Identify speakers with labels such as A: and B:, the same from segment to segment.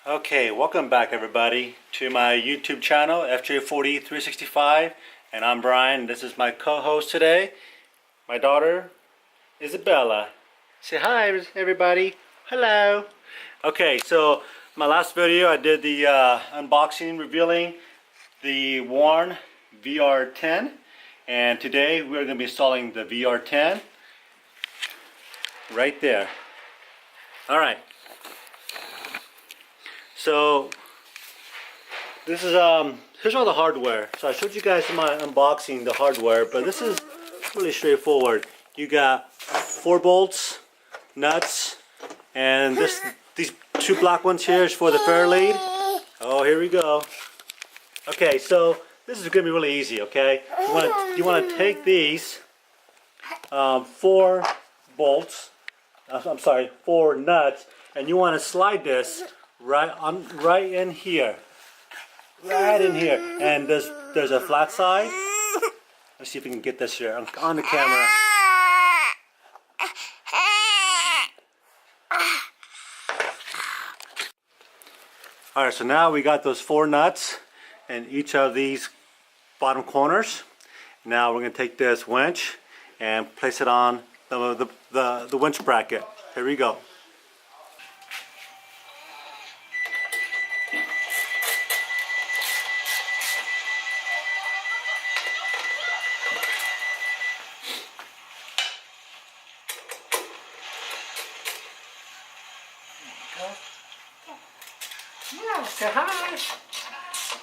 A: Okay, welcome back everybody to my YouTube channel, FJ40 365, and I'm Brian. This is my co-host today, my daughter, Isabella. Say hi everybody. Hello. Okay, so my last video I did the unboxing revealing the Warn Vr10, and today we're going to be installing the Vr10 right there. Alright. So this is here's all the hardware. So I showed you guys in my unboxing the hardware, but this is really straightforward. You got 4 bolts, nuts, and these 2 black ones here is for the fair lead. Oh, here we go. Okay, so this is gonna be really easy. Okay, you want to take these 4 bolts. I'm sorry, 4 nuts, and you want to slide this right in here, and there's a flat side. Let's see if we can get this here on the camera. All right, so now we got those 4 nuts in each of these bottom corners. Now we're going to take this winch and place it on the winch bracket. Here we go. Yeah, say hi.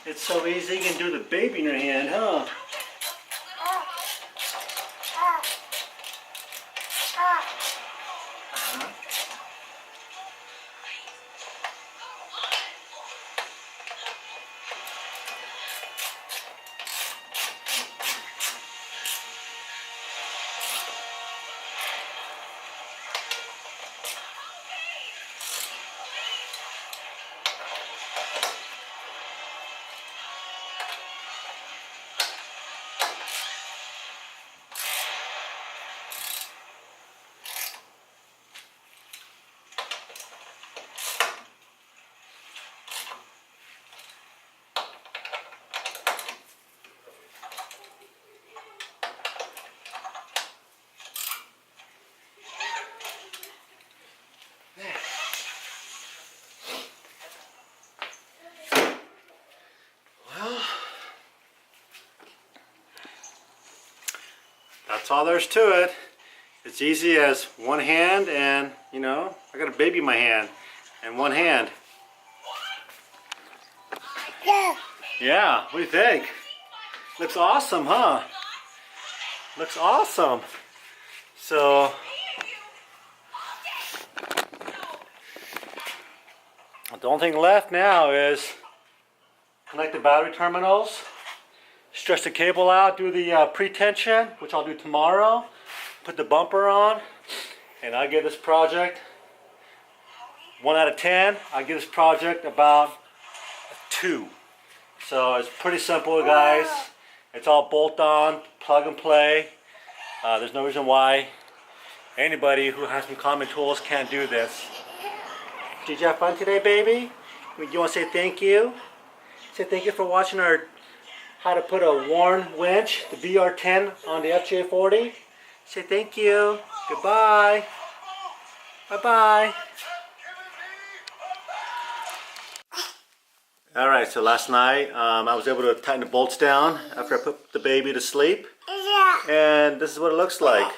A: It's so easy, you can do the baby in your hand, huh? That's all there's to it. It's easy as one hand, and you know, I got a baby in my hand and one hand. Yeah, what do you think? Looks awesome, huh? Looks awesome. So the only thing left now is connect the battery terminals, stretch the cable out, do the pre-tension, which I'll do tomorrow, put the bumper on, and I give this project 1 out of 10. I give this project about a 2. So it's pretty simple, guys. It's all bolt on, plug and play. There's no reason why anybody who has some common tools can't do this. Did you have fun today, baby? You want to say thank you? Say thank you for watching our how to put a Warn winch, the Vr10 on the FJ40. Say thank you. Goodbye. Bye-bye. Alright, so last night I was able to tighten the bolts down after I put the baby to sleep. And this is what it looks like.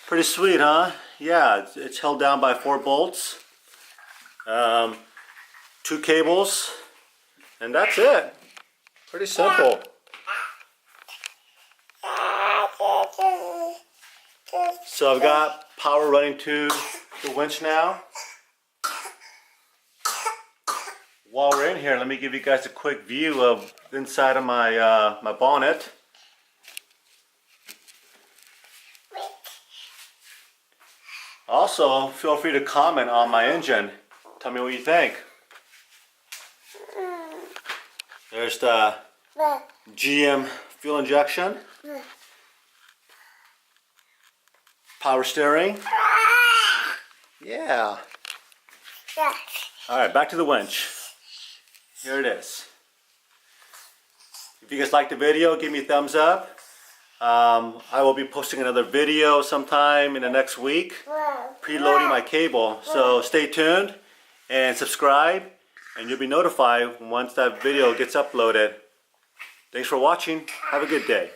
A: Pretty sweet, huh? Yeah, it's held down by 4 bolts. 2 cables. And that's it. Pretty simple. So I've got power running to the winch now. While we're in here, let me give you guys a quick view of the inside of my my bonnet. Also, feel free to comment on my engine. Tell me what you think. There's the GM fuel injection, power steering, yeah,
B: Yes.
A: All right, back to the winch. Here it is. If you guys like the video, give me a thumbs up. I will be posting another video sometime in the next week, preloading my cable. So stay tuned and subscribe, and you'll be notified once that video gets uploaded. Thanks for watching. Have a good day.